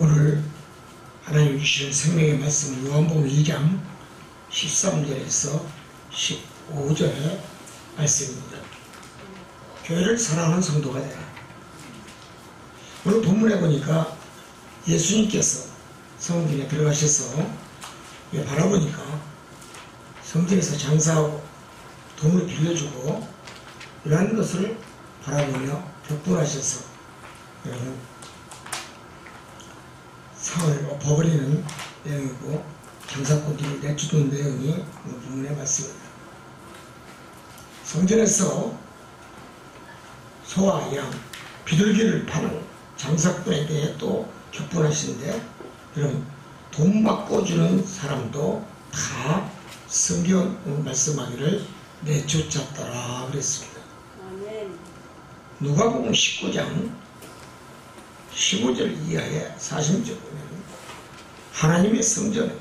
오늘 하나님 주시는 생명의 말씀은 요한복음 2장 13절에서 15절의 말씀입니다. 교회를 사랑하는 성도가 되라. 오늘 본문에 보니까 예수님께서 성전에 들어가셔서 바라보니까 성전에서 장사하고 돈을 빌려주고 이러한 것을 바라보며 격분하셔서 여러분 상을 엎어버리는 내용이고 장사꾼들을 내쫓는 내용이 오늘 본문의 말씀입니다. 성전에서 소와 양, 비둘기를 파는 장사꾼에 대해 또 격분하시는데 여러분 돈 바꿔주는 사람도 다 성경 말씀하기를 내쫓았더라 그랬습니다. 누가복음 19장 15절 이하의 40절 보면 하나님의 성전은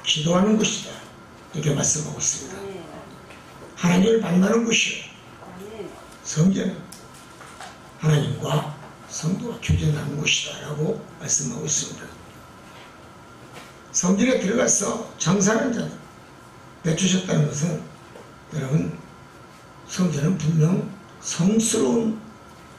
기도하는 곳이다 이렇게 말씀하고 있습니다. 하나님을 만나는 곳이요 성전은 하나님과 성도가 교제하는 곳이다 라고 말씀하고 있습니다. 성전에 들어가서 장사하는 자를 내주셨다는 것은 여러분 성전은 분명 성스러운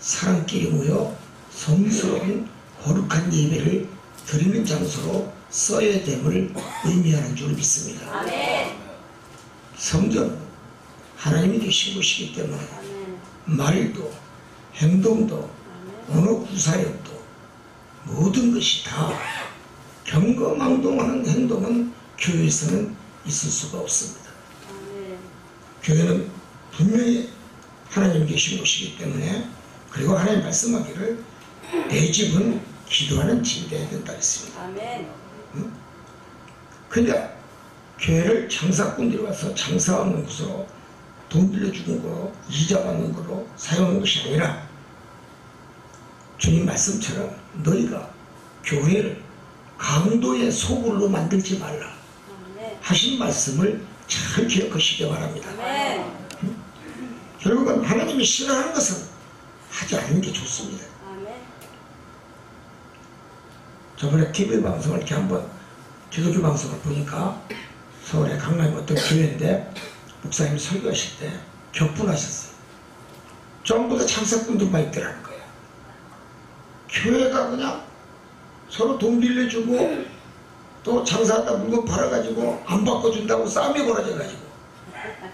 사람끼리 모여 성스러운 거룩한 예배를 드리는 장소로 써야 됨을 의미하는 줄 믿습니다. 아멘. 성전은 하나님이 계신 곳이기 때문에 아멘. 말도 행동도 언어 구사력도 모든 것이 다 경거망동하는 행동은 교회에서는 있을 수가 없습니다. 아멘. 교회는 분명히 하나님 계신 곳이기 때문에 그리고 하나님 말씀하기를 내 집은 기도하는 집이 되어야 된다 했습니다. 아멘. 그러니까 교회를 장사꾼들이 와서 장사하는 곳으로 돈 빌려주는 거로 이자 받는 거로 사용하는 것이 아니라 주님 말씀처럼 너희가 교회를 강도의 소굴로 만들지 말라 하신 말씀을 잘 기억하시기 바랍니다. 아멘. 결국은 하나님이 싫어하는 것은 하지 않는 게 좋습니다. 아멘. 저번에 TV 방송을 이렇게 한번 기독교 방송을 보니까 서울의 강남 어떤 교회인데 목사님이 설교하실 때 격분하셨어요. 전부 다 장사꾼들만 있더라는 거예요. 교회가 그냥 서로 돈 빌려주고 또 장사하다 물건 팔아가지고 안 바꿔준다고 싸움이 벌어져가지고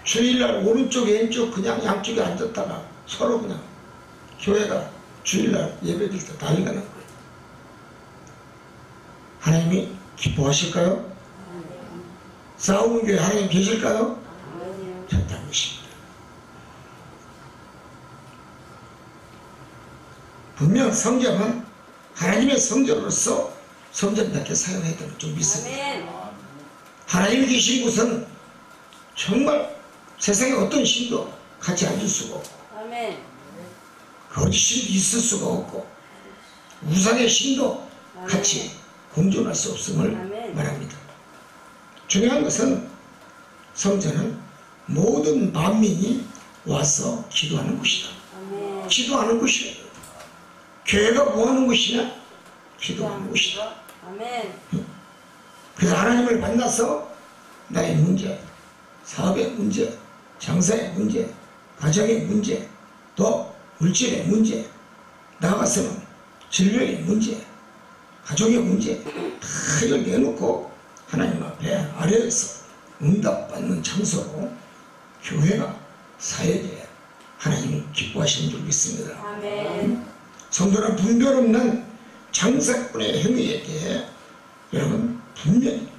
주일날 오른쪽 왼쪽 그냥 양쪽에 앉았다가 서로 그냥 교회가 주일날 예배드릴 때 난리가 난 거예요. 하나님이 기뻐하실까요? 싸우는 교회 하나님 계실까요? 절대 안 계십니다. 분명 성전은 하나님의 성전으로서 성전답게 사용해야 되는 줄 믿습니다. 하나님이 계신 곳은 정말 세상에 어떤 신도 같이 앉을 수가 없고 거짓 신도 있을 수가 없고 우상의 신도 같이 공존할 수 없음을 말합니다. 중요한 것은 성전은 모든 만민이 와서 기도하는 곳이다. 기도하는 곳이에요. 교회가 뭐하는 곳이냐? 기도하는 곳이다. 그래서 하나님을 만나서 나의 문제, 사업의 문제, 장사의 문제, 가정의 문제, 또 물질의 문제, 나아가서는 진료의 문제, 가족의 문제 다 이걸 내놓고 하나님 앞에 아래에서 응답받는 장소로 교회가 사역에 하나님을 기뻐하시는 줄 믿습니다. 아멘. 성도는 분별 없는 장사꾼의 행위에 대해 여러분 분명히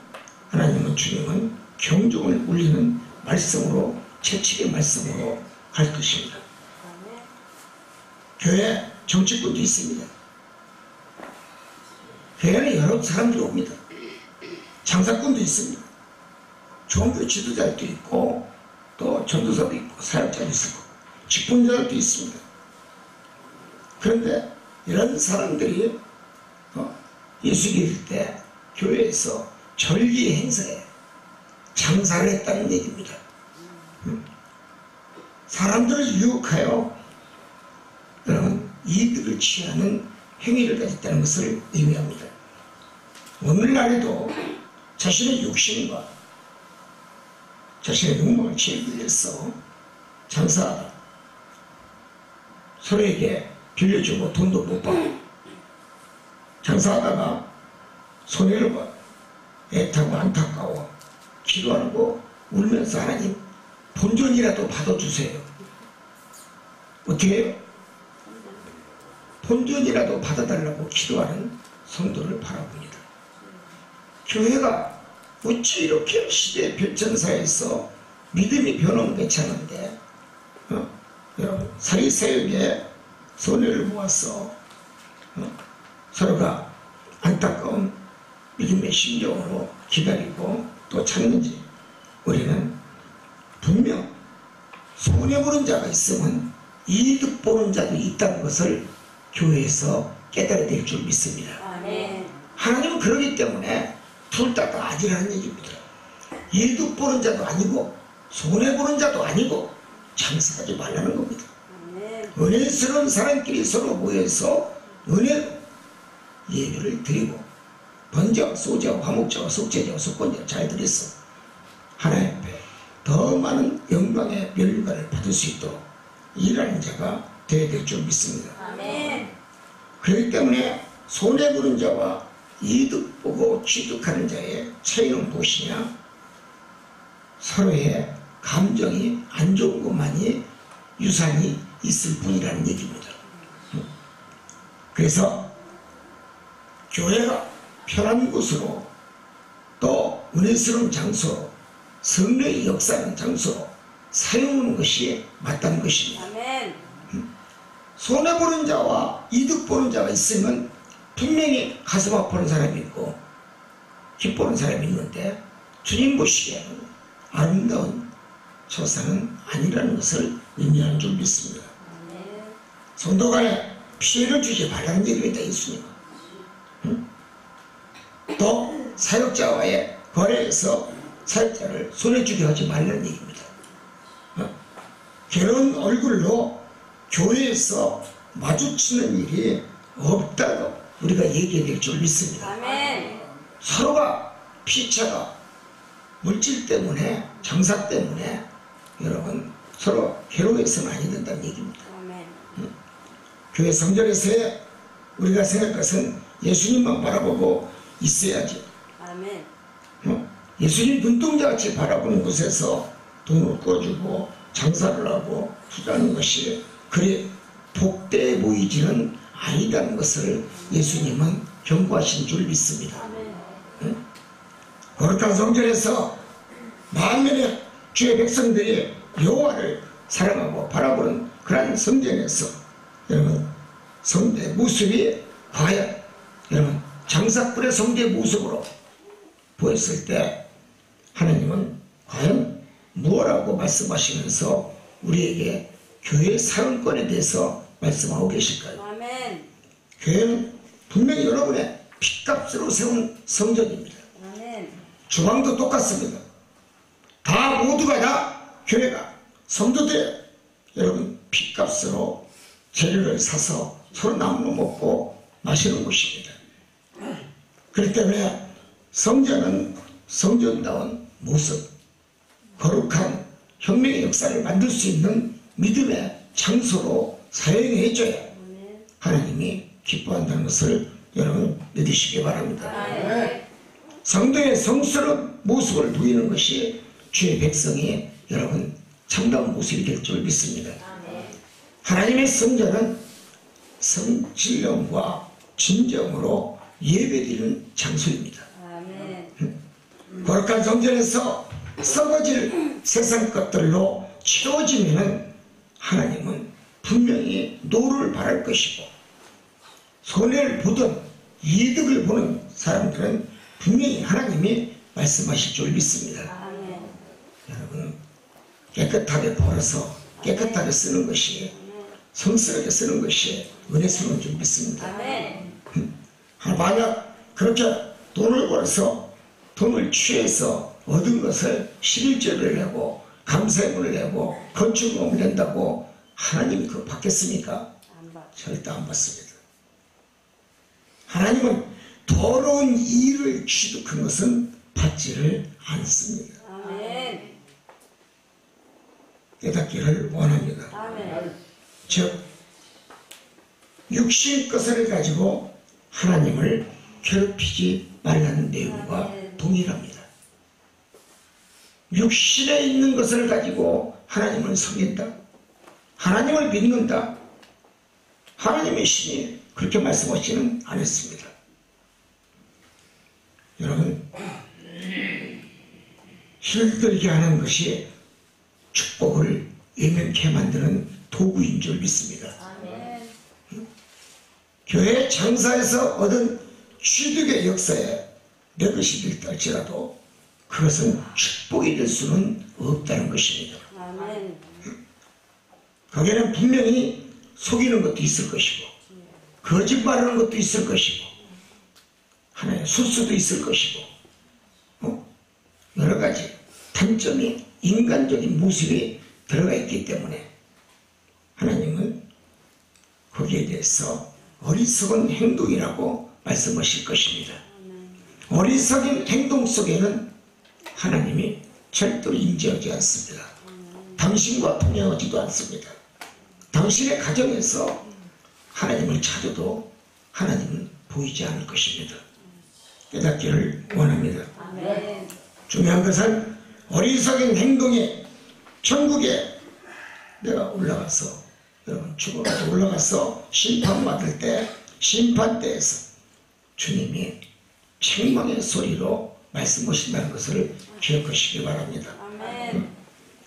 하나님은 주님은 경종을 울리는 말씀으로 채찍의 말씀으로 갈 것입니다. 교회 정치꾼도 있습니다. 교회는 여러 사람들이 옵니다. 장사꾼도 있습니다. 종교 지도자도 있고 또 전도사도 있고 사역자도 있고 직분자도 있습니다. 그런데 이런 사람들이 예수 믿을 때 교회에서 절기 행사에 장사를 했다는 얘기입니다. 사람들을 유혹하여 여러분 이득을 취하는 행위를 가졌다는 것을 의미합니다. 오늘날에도 자신의 욕심과 자신의 욕망을 채우기 위해서 장사하다, 서로에게 빌려주고 돈도 못 받고 장사하다가 손해를 봐 애타고 안타까워 기도하고 울면서 하나님 본전이라도 받아주세요. 어떻게 해요? 본전이라도 받아달라고 기도하는 성도를 바라봅니다. 교회가 어찌 이렇게 시대 별천사에서 믿음이 변하면 괜찮은데 여러분 사리새에게 손해를 모아서 서로가 안타까운 믿음의 심정으로 기다리고 또 찾는지 우리는 분명 손해보는 자가 있으면 이득 보는 자도 있다는 것을 교회에서 깨달아야 될 줄 믿습니다. 아멘. 하나님은 그러기 때문에 둘 다 아니라는 얘기입니다. 이득 보는 자도 아니고 손해보는 자도 아니고 장사하지 말라는 겁니다. 아멘. 은혜스러운 사람끼리 서로 모여서 은혜로 예배를 드리고 번제와 소제와 화목제와 속죄제와 속건제와 잘 드렸어 하나님 앞에 더 많은 영광의 멸류관을 받을 수 있도록 일하는 자가 되어야 될 줄 믿습니다. 아멘. 그렇기 때문에 손해보는 자와 이득 보고 취득하는 자의 차이는 무엇이냐? 서로의 감정이 안 좋은 것만이 유산이 있을 뿐이라는 얘기입니다. 그래서 교회가 편한 곳으로 또 은혜스러운 장소로 성령의 역사하는 장소로 사용하는 것이 맞다는 것입니다. 아멘. 손해보는 자와 이득 보는 자가 있으면 분명히 가슴 아파하는 사람이 있고 기뻐하는 사람이 있는데 주님 보시기에는 아름다운 처사는 아니라는 것을 의미하는 줄 믿습니다. 아멘. 성도 간에 피해를 주지 말라는 얘기가 있다 예수님은. 또 사역자와의 거래에서 사역자를 손해주게 하지 말라는 얘기입니다. 괴로운 얼굴로 교회에서 마주치는 일이 없다고 우리가 얘기해야 될 줄 믿습니다. 아멘. 서로가 피차가 물질 때문에 장사 때문에 여러분 서로 괴로워해서는 아니 된다는 얘기입니다. 아멘. 교회 성전에서의 우리가 생각할 것은 예수님만 바라보고 있어야지. 아멘. 예수님 눈동자같이 바라보는 곳에서 돈을 꿔주고 장사를 하고 투자하는 것이 그리 복되어 보이지는 아니다는 것을 예수님은 경고하신 줄 믿습니다. 아멘. 거룩한 성전에서 만면의 주의 백성들이 여호와를 사랑하고 바라보는 그런 성전에서 여러분 성도의 모습이 과연 여러분 장사꾼의 성도의 모습으로 보였을 때 하나님은 과연 무엇라고 말씀하시면서 우리에게 교회 사용권에 대해서 말씀하고 계실까요? 아멘. 교회는 분명히 여러분의 핏값으로 세운 성전입니다. 아멘. 주방도 똑같습니다. 다 모두가 다 교회가 성도들 여러분 핏값으로 재료를 사서 서로 나누어 먹고 마시는 곳입니다. 그렇기 때문에 성전은 성전다운 모습, 거룩한 혁명의 역사를 만들 수 있는 믿음의 장소로 사용해줘야 하나님이 기뻐한다는 것을 여러분 믿으시기 바랍니다. 아멘. 성도의 성스러운 모습을 보이는 것이 주의 백성이 여러분 참다운 모습이 될 줄 믿습니다. 아멘. 하나님의 성전은 성신령과 진정으로 예배드리는 장소입니다. 아멘. 거룩한 성전에서 썩어질 세상 것들로 채워지면 하나님은 분명히 노를 바랄 것이고 손해를 보든 이득을 보는 사람들은 분명히 하나님이 말씀하실 줄 믿습니다. 아멘. 여러분 깨끗하게 벌어서 깨끗하게 쓰는 것이 성스럽게 쓰는 것이 은혜스러운 줄 믿습니다. 아멘. 만약 그렇게 돈을 벌어서 돈을 취해서 얻은 것을 11조를 내고 감사금을 내고 건축금을 낸다고 하나님이 그거 받겠습니까? 안 받. 절대 안 받습니다. 하나님은 더러운 일을 취득한 것은 받지를 않습니다. 아멘. 깨닫기를 원합니다. 아멘. 즉 육신 것을 가지고 하나님을 괴롭히지 말라는 내용과 아멘. 동일합니다. 육신에 있는 것을 가지고 하나님을 섬긴다, 하나님을 믿는다, 하나님의 신이 그렇게 말씀하지는 않았습니다. 여러분, 힘들게 하는 것이 축복을 예명케 만드는 도구인 줄 믿습니다. 아멘. 교회 장사에서 얻은 취득의 역사에 내 것이 될다 할지라도 그것은 축복이 될 수는 없다는 것입니다. 아멘. 거기에는 분명히 속이는 것도 있을 것이고 거짓말하는 것도 있을 것이고 하나의 술수도 있을 것이고 여러 가지 단점이 인간적인 모습이 들어가 있기 때문에 하나님은 거기에 대해서 어리석은 행동이라고 말씀하실 것입니다. 어리석은 행동 속에는 하나님이 절대로 인지하지 않습니다. 당신과 통행하지도 않습니다. 당신의 가정에서 하나님을 찾아도 하나님은 보이지 않을 것입니다. 깨닫기를 원합니다. 아멘. 중요한 것은 어리석은 행동에 천국에 내가 올라가서 여러분 죽어가지고 올라가서 심판받을 때 심판대에서 주님이 책망의 소리로 말씀하신다는 것을 기억하시기 바랍니다. 아멘.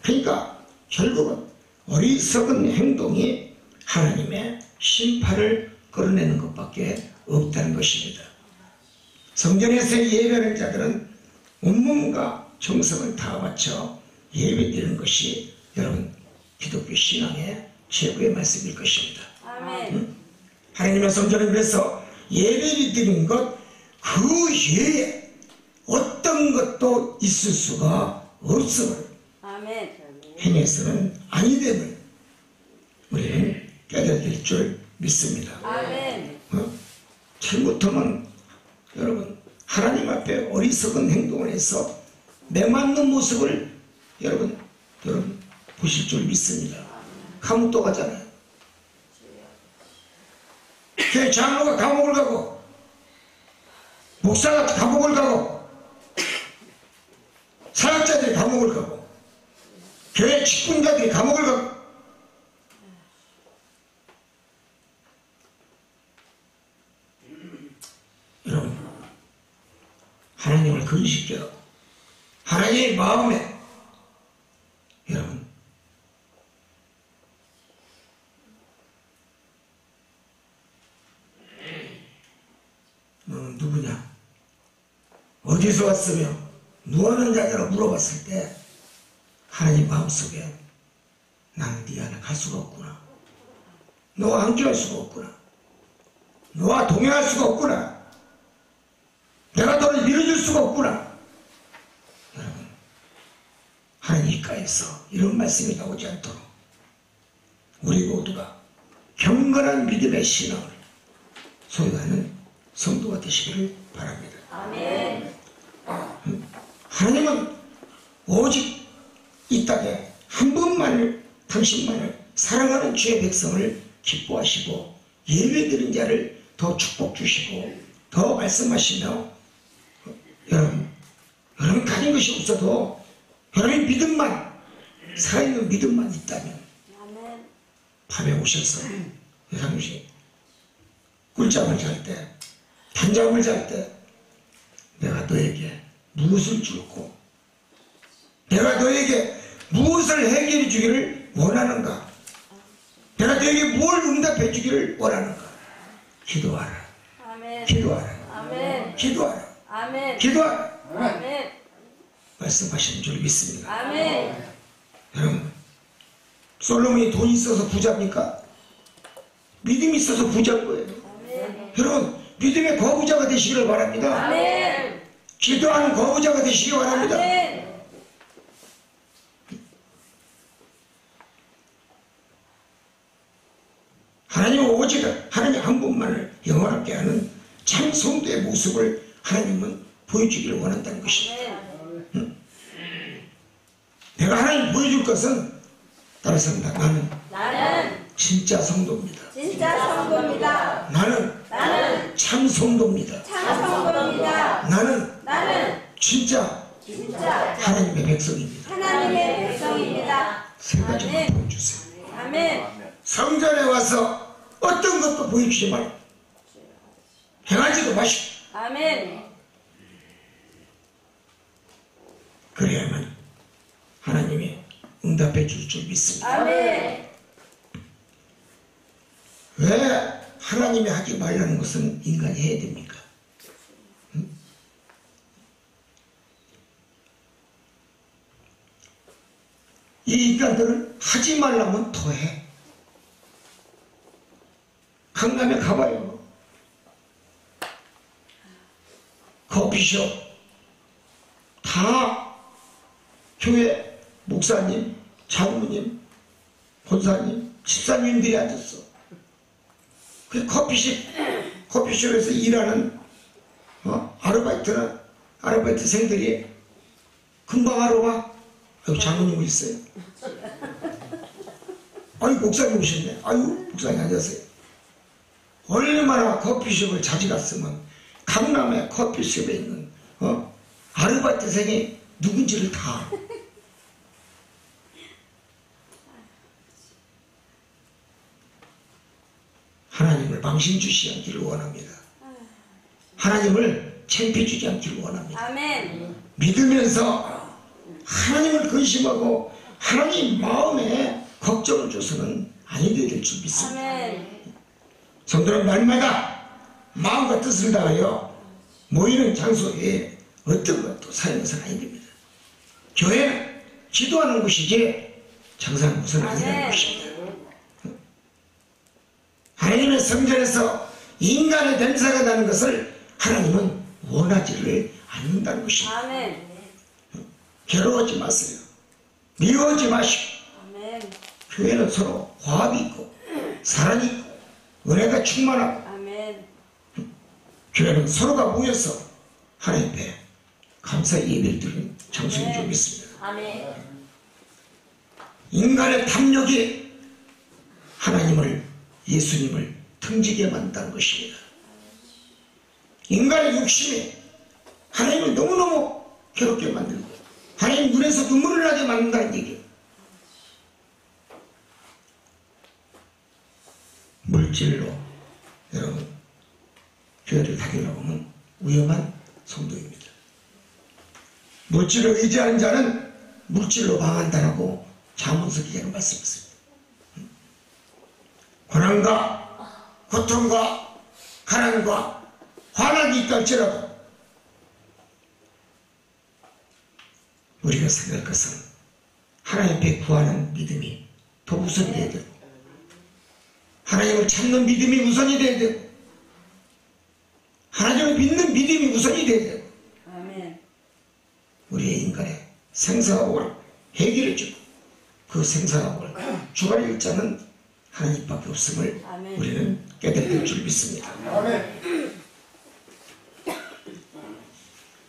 그러니까 결국은 어리석은 행동이 하나님의 심판을 끌어내는 것밖에 없다는 것입니다. 성전에서 예배하는 자들은 온몸과 정성을 다 바쳐 예배드리는 것이 여러분 기독교 신앙의 최고의 말씀일 것입니다. 아멘. 하나님의 성전은 그래서 예배를 드리는 것 그 외에 어떤 것도 있을 수가 없음을 아멘. 행해서는 아니됨을 우리는 깨닫을 줄 믿습니다. 아멘. 잘못하면 여러분 하나님 앞에 어리석은 행동을 해서 매맞는 모습을 여러분 보실 줄 믿습니다. 감옥 또 가잖아요. 교회 장로가 감옥을 가고 목사가 감옥을 가고 사역자들이 감옥을 가고 교회 직분자들이 감옥을 가고 여러분 하나님을 근심하고 하나님의 마음에 여러분 너 누구냐? 어디서 왔으며 무하는 자냐고 물어봤을 때 하나님 마음속에 나는 네 안에 갈 수가 없구나. 너와 함께할 수가 없구나. 너와 동행할 수가 없구나. 내가 너를 밀어줄 수가 없구나. 여러분 하나님 입가에서 이런 말씀이 나오지 않도록 우리 모두가 경건한 믿음의 신앙을 소유하는 성도가 되시기를 바랍니다. 아멘. 하나님은 오직 이 땅에 한 분만을 당신만을 사랑하는 주의 백성을 기뻐하시고 예배드린 자를 더 축복 주시고 더 말씀하시며 여러분 가진 것이 없어도 여러분의 믿음만 살아있는 믿음만 있다면 아멘. 밤에 오셔서 여러분이 꿀잠을 잘 때 단잠을 잘 때 내가 너에게 무엇을 줄고 내가 너에게 무엇을 해결해 주기를 원하는가, 내가 너에게 뭘 응답해 주기를 원하는가. 기도하라. 아멘. 기도하라. 아멘. 기도하라. 아멘. 기도하라. 아멘. 말씀하시는 줄 믿습니다. 아멘. 여러분 솔로몬이 돈이 있어서 부자입니까? 믿음이 있어서 부자인 거예요. 아멘. 여러분 믿음의 거부자가 되시기를 바랍니다. 아멘. 기도하는 거부자가 되시기 바랍니다. 아멘. 하나님 오직 하나님 한 분만을 영원하게 하는 참 성도의 모습을 하나님은 보여주기를 원한다는 것입니다. 아멘. 내가 하나님 보여줄 것은 따라서입니다. 나는 진짜 성도입니다. 진짜 성도입니다. 나는 참 성도입니다. 참 성도입니다. 나는 진짜 하나님의 백성입니다. 하나님의 백성입니다. 세 가지만 아멘. 보여주세요. 아멘. 성전에 와서 어떤 것도 보여주지 말고 행하지도 마시고 아멘. 그래야만 하나님이 응답해 줄 줄 믿습니다. 아멘. 왜 하나님이 하지 말라는 것은 인간이 해야 됩니까? 이 인간들은 하지 말라면 더해. 강남에 가봐요. 커피숍 다 교회 목사님, 장로님, 권사님, 집사님들이 앉았어. 그 커피숍에서 일하는 아르바이트생들이 금방 하러 와. 아유, 장로님 있어요. 아유, 목사님 오셨네. 아유, 목사님 안녕하세요. 얼마나 커피숍을 자주 갔으면 강남의 커피숍에 있는 아르바이트생이 누군지를 다 알아. 하나님을 망신 주지 않기를 원합니다. 하나님을 창피 주지 않기를 원합니다. 아멘. 믿으면서 하나님을 근심하고 하나님 마음에 걱정을 줘서는 아니 될 줄 믿습니다. 아멘. 성도는 날마다 마음과 뜻을 다하여 모이는 장소에 어떤 것도 사용해서는 아니 됩니다. 교회는 기도하는 곳이지 장사하는 곳은 아니라는 것입니다. 하나님의 성전에서 인간의 냄새가 나는 것을 하나님은 원하지를 않는다는 것입니다. 아멘. 괴로워하지 마세요. 미워하지 마시고 아멘. 교회는 서로 화합이 있고 사랑이 있고 은혜가 충만하고 아멘. 교회는 서로가 모여서 하나님 앞에 감사 예배를 드리는 장소인 줄 믿습니다. 아멘. 인간의 탐욕이 하나님을 예수님을 등지게 만든다는 것입니다. 인간의 욕심이 하나님을 너무너무 괴롭게 만들고 하나님 눈에서 눈물을 나게 만든다는 얘기예요. 물질로 여러분 교회를 다니려고 하면 위험한 성도입니다. 물질을 의지하는 자는 물질로 망한다라고 잠언서 기자는 말씀했습니다. 고난과 고통과 가난과 환난이 있다 할지라도 우리가 생각할 것은 하나님 앞에 구하는 믿음이 더 우선이 되어야 되고 하나님을 찾는 믿음이 우선이 되어야 되고 하나님을 믿는 믿음이 우선이 되어야 되고 아멘. 우리의 인간의 생사학을 해결해주고 그 생사학을 주관할 자는 하나님밖에 없음을 아멘. 우리는 깨닫을 줄 믿습니다.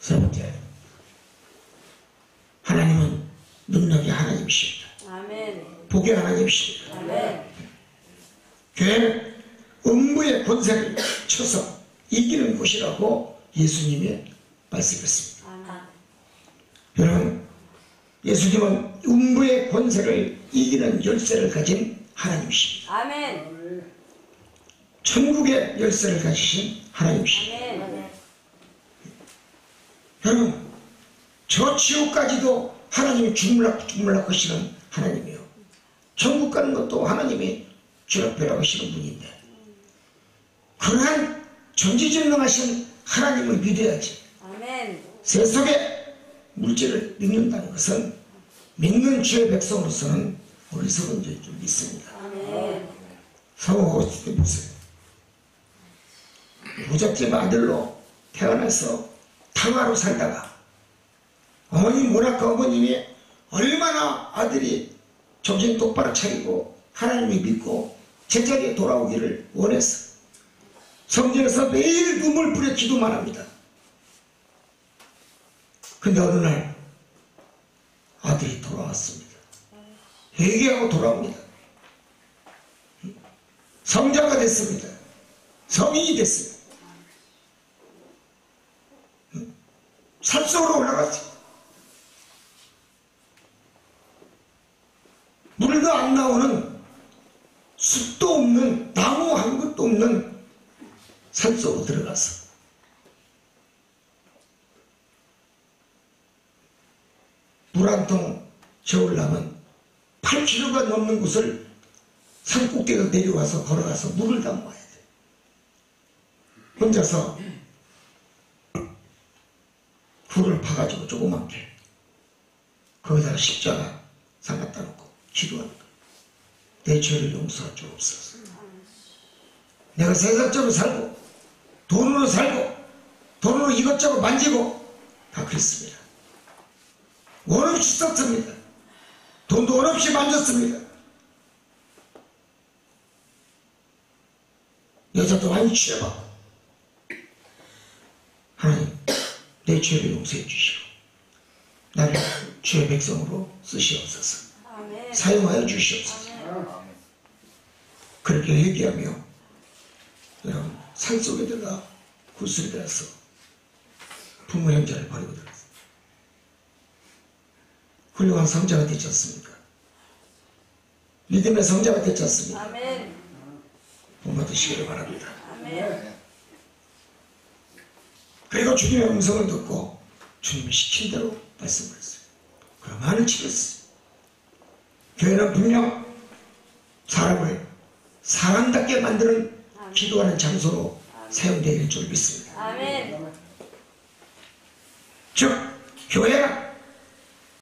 세 번째, 하나님은 능력의 하나님이십니다. 아멘. 복의 하나님이십니다. 아멘. 교회는 음부의 권세를 쳐서 이기는 곳이라고 예수님이 말씀했습니다. 아멘. 여러분, 예수님은 음부의 권세를 이기는 열쇠를 가진 하나님이십니다. 아멘. 천국의 열쇠를 가지신 하나님이십니다. 아멘. 여러분, 저 지옥까지도 하나님이 주물럭 하시는 하나님이요. 천국 가는 것도 하나님이 주락펴락 하시는 분인데 그러한 전지전능하신 하나님을 믿어야지. 아멘. 세속의 물질을 믿는다는 것은 믿는 주의 백성으로서는 어리석은 죄인 줄 믿습니다. 아멘. 성호 때 보세요. 부잣집 아들로 태어나서 탕화로 살다가 어머니 모나카 어머님이 얼마나 아들이 정신 똑바로 차리고 하나님을 믿고 제자리에 돌아오기를 원했어. 성전에서 매일 눈물 뿌려 기도만 합니다. 근데 어느 날 아들이 돌아왔습니다. 회개하고 돌아옵니다. 성자가 됐습니다. 성인이 됐습니다. 산속으로 올라갔습니다. 물도 안 나오는 숲도 없는 나무 한 것도 없는 산속으로 들어가서 물 한 통 채우려면 8km가 넘는 곳을 산 꼭대기로 내려와서 걸어가서 물을 담아야 돼. 혼자서 굴을 파가지고 조그맣게 거기다가 십자가 상 갖다 놓고 기도하는 거야. 내 죄를 용서할 줄 없어서 내가 세상적으로 살고 돈으로 살고 돈으로 이것저것 만지고 다 그랬습니다. 원 없이 썼습니다. 돈도 원 없이 만졌습니다. 여자도 많이 취해봤고 하나님 내 죄를 용서해 주시고 나를 주의 백성으로 쓰시옵소서. 아멘. 사용하여 주시옵소서. 그렇게 얘기하며 여러분 산속에 들어가 구슬에 들어서 부모 형제를 버리고 들어갔어요. 훌륭한 성자가 되지 않습니까? 믿음의 성자가 되지 않습니까? 아멘. 복 받으시기를 바랍니다. 아멘. 그리고 주님의 음성을 듣고 주님이 시킨 대로 말씀을 했어요. 그럼 많은 치렀어요. 교회는 분명 사람을 사람답게 만드는 기도하는 장소로 사용되는 줄 믿습니다. 아멘. 즉